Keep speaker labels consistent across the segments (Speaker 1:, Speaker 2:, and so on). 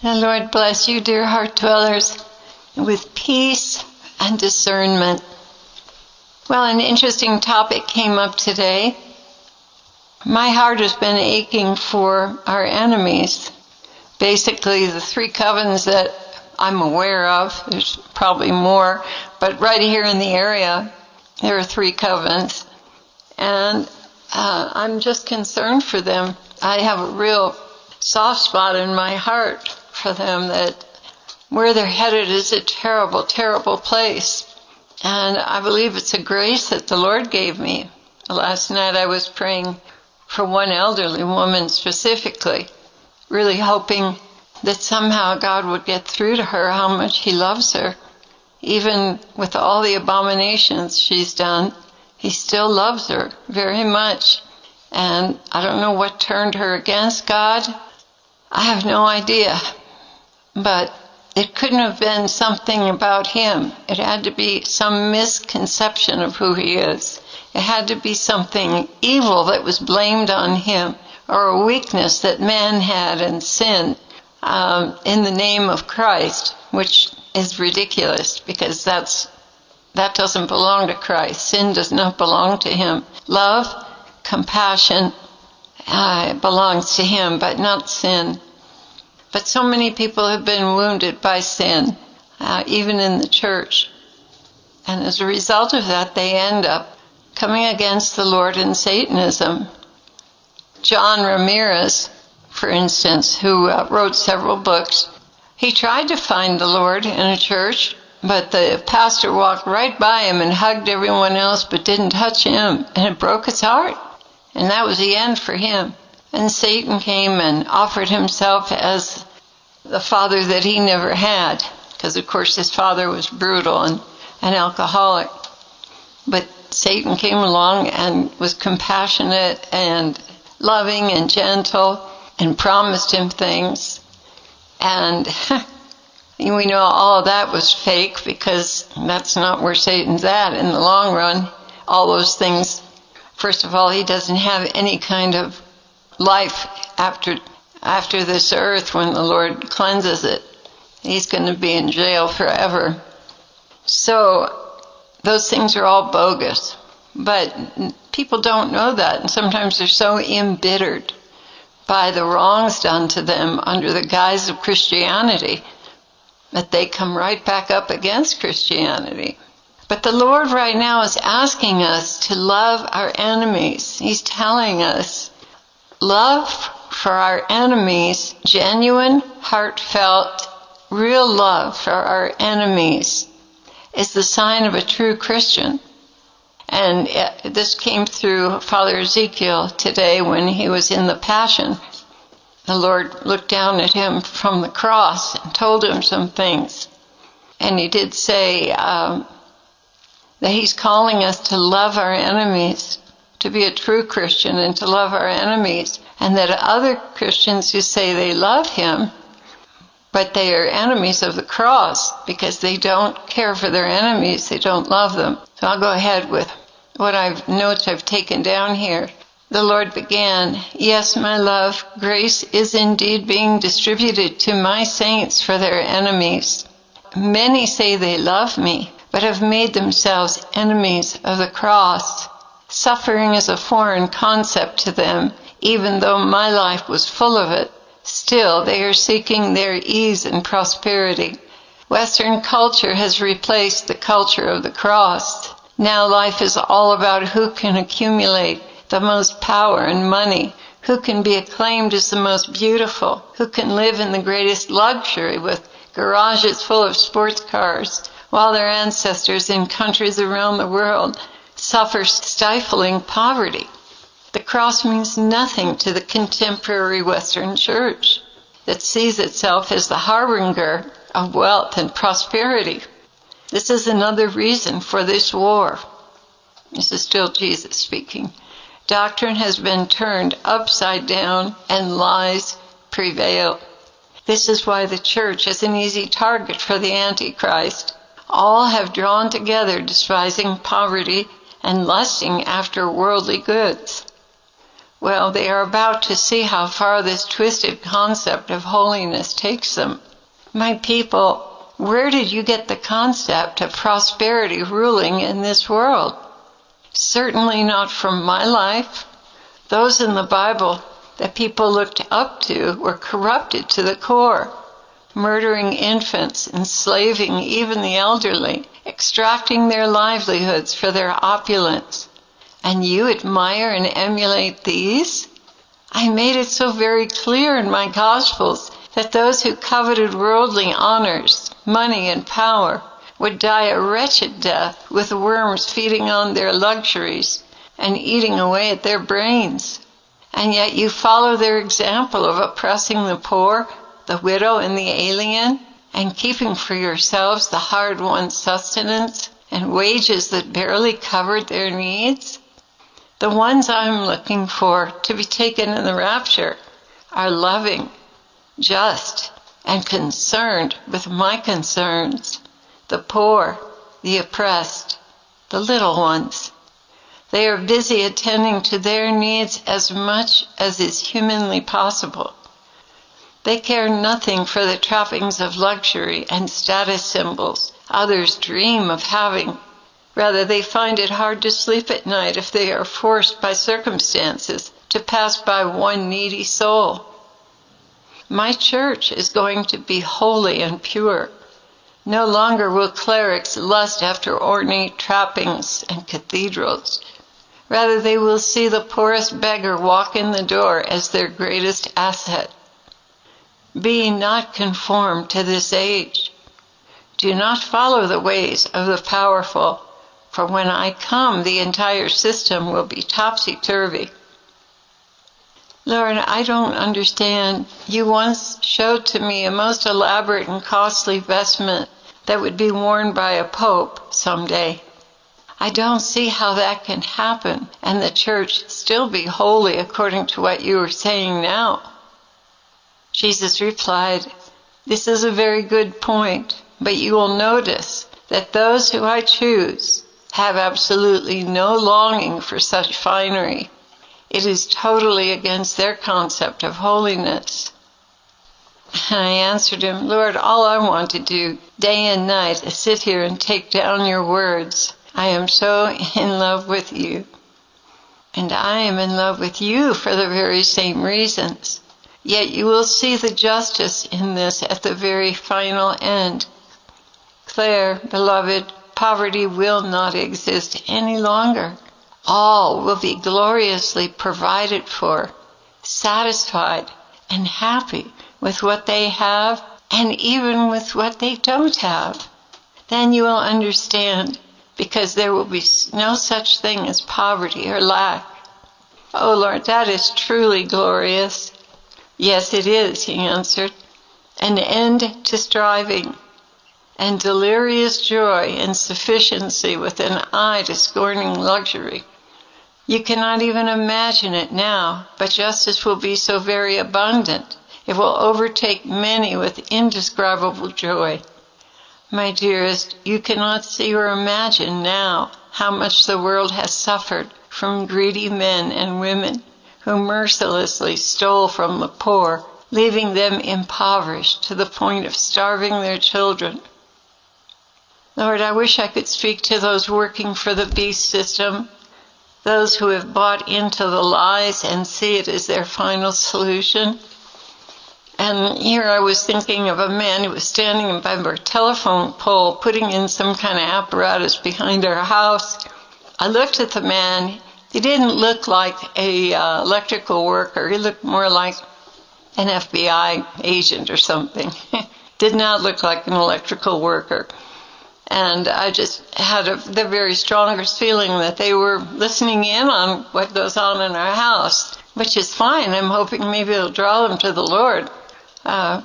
Speaker 1: The Lord bless you, dear heart dwellers, with peace and discernment. Well, an interesting topic came up today. My heart has been aching for our enemies. Basically, the three covens that I'm aware of, there's probably more, but right here in the area, there are three covens. And I'm just concerned for them. I have a real soft spot in my heart for them, that where they're headed is a terrible, terrible place. And I believe it's a grace that the Lord gave me. Last night I was praying for one elderly woman specifically, really hoping that somehow God would get through to her how much He loves her. Even with all the abominations she's done, He still loves her very much. And I don't know what turned her against God. I have no idea. But it couldn't have been something about Him. It had to be some misconception of who He is. It had to be something evil that was blamed on Him, or a weakness that man had in sin in the name of Christ, which is ridiculous because that doesn't belong to Christ. Sin does not belong to Him. Love, compassion belongs to Him, but not sin. But so many people have been wounded by sin, even in the church. And as a result of that, they end up coming against the Lord in Satanism. John Ramirez, for instance, who wrote several books, he tried to find the Lord in a church, but the pastor walked right by him and hugged everyone else but didn't touch him, and it broke his heart. And that was the end for him. And Satan came and offered himself as the father that he never had, because of course his father was brutal and an alcoholic. But Satan came along and was compassionate and loving and gentle and promised him things. And we know all of that was fake, because that's not where Satan's at in the long run. All those things, first of all, he doesn't have any kind of life after this earth when the Lord cleanses it. He's going to be in jail forever. So those things are all bogus. But people don't know that, and sometimes they're so embittered by the wrongs done to them under the guise of Christianity that they come right back up against Christianity. But the Lord right now is asking us to love our enemies. He's telling us, love for our enemies, genuine, heartfelt, real love for our enemies, is the sign of a true Christian. And this came through Father Ezekiel today when he was in the Passion. The Lord looked down at him from the cross and told him some things. And He did say that He's calling us to love our enemies, to be a true Christian and to love our enemies. And that other Christians who say they love Him, but they are enemies of the cross because they don't care for their enemies, they don't love them. So I'll go ahead with what notes I've taken down here. The Lord began, "Yes, my love, grace is indeed being distributed to my saints for their enemies. Many say they love me, but have made themselves enemies of the cross. Suffering is a foreign concept to them, even though my life was full of it. Still, they are seeking their ease and prosperity. Western culture has replaced the culture of the cross. Now life is all about who can accumulate the most power and money, who can be acclaimed as the most beautiful, who can live in the greatest luxury with garages full of sports cars, while their ancestors in countries around the world suffer stifling poverty. The cross means nothing to the contemporary Western church that sees itself as the harbinger of wealth and prosperity. This is another reason for this war." This is still Jesus speaking. "Doctrine has been turned upside down and lies prevail. This is why the church is an easy target for the Antichrist. All have drawn together, despising poverty and lusting after worldly goods. Well, they are about to see how far this twisted concept of holiness takes them. My people, where did you get the concept of prosperity ruling in this world? Certainly not from my life. Those in the Bible that people looked up to were corrupted to the core, murdering infants, enslaving even the elderly, extracting their livelihoods for their opulence. And you admire and emulate these? I made it so very clear in my Gospels that those who coveted worldly honors, money, and power would die a wretched death with worms feeding on their luxuries and eating away at their brains. And yet you follow their example of oppressing the poor, the widow, and the alien, and keeping for yourselves the hard-won sustenance and wages that barely covered their needs. The ones I'm looking for to be taken in the rapture are loving, just, and concerned with my concerns, the poor, the oppressed, the little ones. They are busy attending to their needs as much as is humanly possible. They care nothing for the trappings of luxury and status symbols others dream of having. Rather, they find it hard to sleep at night if they are forced by circumstances to pass by one needy soul. My church is going to be holy and pure. No longer will clerics lust after ornate trappings and cathedrals. Rather, they will see the poorest beggar walk in the door as their greatest asset. Be not conformed to this age. Do not follow the ways of the powerful, for when I come, the entire system will be topsy-turvy. Lord, I don't understand. You once showed to me a most elaborate and costly vestment that would be worn by a pope someday. I don't see how that can happen and the church still be holy according to what you are saying now. Jesus replied, "This is a very good point, but you will notice that those who I choose have absolutely no longing for such finery. It is totally against their concept of holiness." And I answered him, "Lord, all I want to do day and night is sit here and take down your words. I am so in love with you. And I am in love with you for the very same reasons. Yet you will see the justice in this at the very final end. Claire, beloved, poverty will not exist any longer. All will be gloriously provided for, satisfied and happy with what they have and even with what they don't have. Then you will understand, because there will be no such thing as poverty or lack." "Oh Lord, that is truly glorious." "Yes, it is," he answered. "An end to striving, and delirious joy and sufficiency with an eye to scorning luxury. You cannot even imagine it now, but justice will be so very abundant, it will overtake many with indescribable joy. My dearest, you cannot see or imagine now how much the world has suffered from greedy men and women who mercilessly stole from the poor, leaving them impoverished to the point of starving their children. Lord, I wish I could speak to those working for the beast system, those who have bought into the lies and see it as their final solution. And here I was thinking of a man who was standing by our telephone pole, putting in some kind of apparatus behind our house. I looked at the man. He didn't look like a electrical worker. He looked more like an FBI agent or something. Did not look like an electrical worker. And I just had the very strongest feeling that they were listening in on what goes on in our house, which is fine. I'm hoping maybe it'll draw them to the Lord.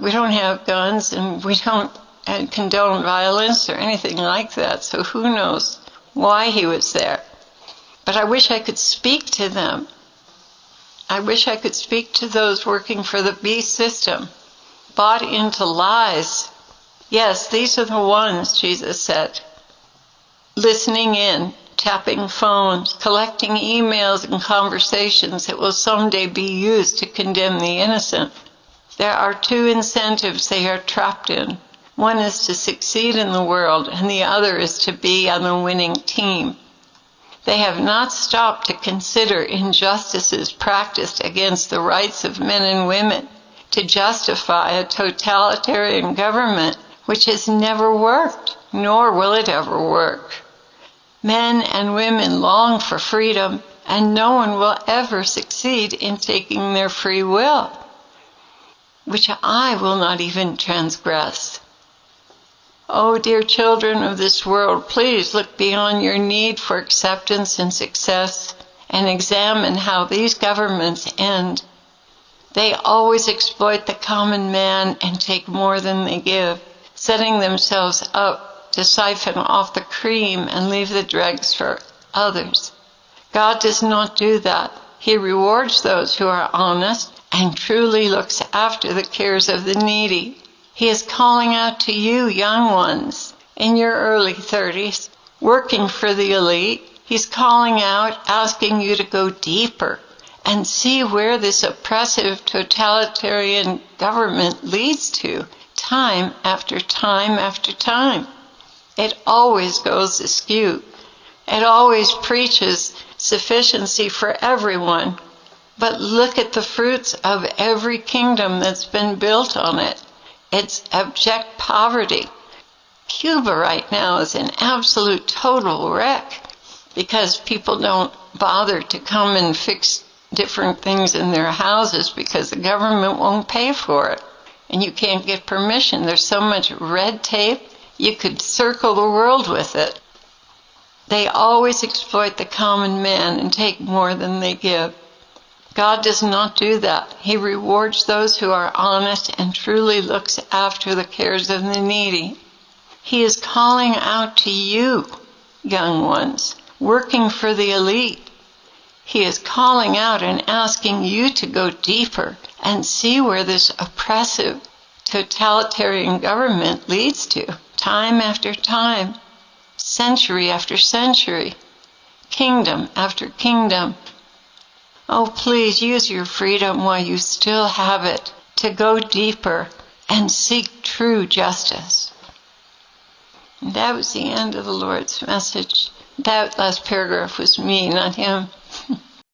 Speaker 1: We don't have guns, and we don't condone violence or anything like that, so who knows why he was there. But I wish I could speak to them. I wish I could speak to those working for the beast system, bought into lies. Yes, these are the ones, Jesus said, listening in tapping phones, collecting emails and conversations that will someday be used to condemn the innocent. There are two incentives they are trapped in. One is to succeed in the world, and the other is to be on the winning team. They have not stopped to consider injustices practiced against the rights of men and women, to justify a totalitarian government which has never worked, nor will it ever work. Men and women long for freedom, and no one will ever succeed in taking their free will, which I will not even transgress. Oh, dear children of this world, please look beyond your need for acceptance and success and examine how these governments end. They always exploit the common man and take more than they give, setting themselves up to siphon off the cream and leave the dregs for others. God does not do that. He rewards those who are honest and truly looks after the cares of the needy. He is calling out to you, young ones, in your early 30s, working for the elite. He's calling out, asking you to go deeper and see where this oppressive totalitarian government leads to, time after time after time. It always goes askew. It always preaches sufficiency for everyone. But look at the fruits of every kingdom that's been built on it. It's abject poverty. Cuba right now is an absolute total wreck because people don't bother to come and fix different things in their houses because the government won't pay for it. And you can't get permission. There's so much red tape, you could circle the world with it. They always exploit the common man and take more than they give. God does not do that. He rewards those who are honest and truly looks after the cares of the needy. He is calling out to you, young ones, working for the elite. He is calling out and asking you to go deeper and see where this oppressive totalitarian government leads to, time after time, century after century, kingdom after kingdom. Oh, please use your freedom while you still have it to go deeper and seek true justice. And that was the end of the Lord's message. That last paragraph was me, not him.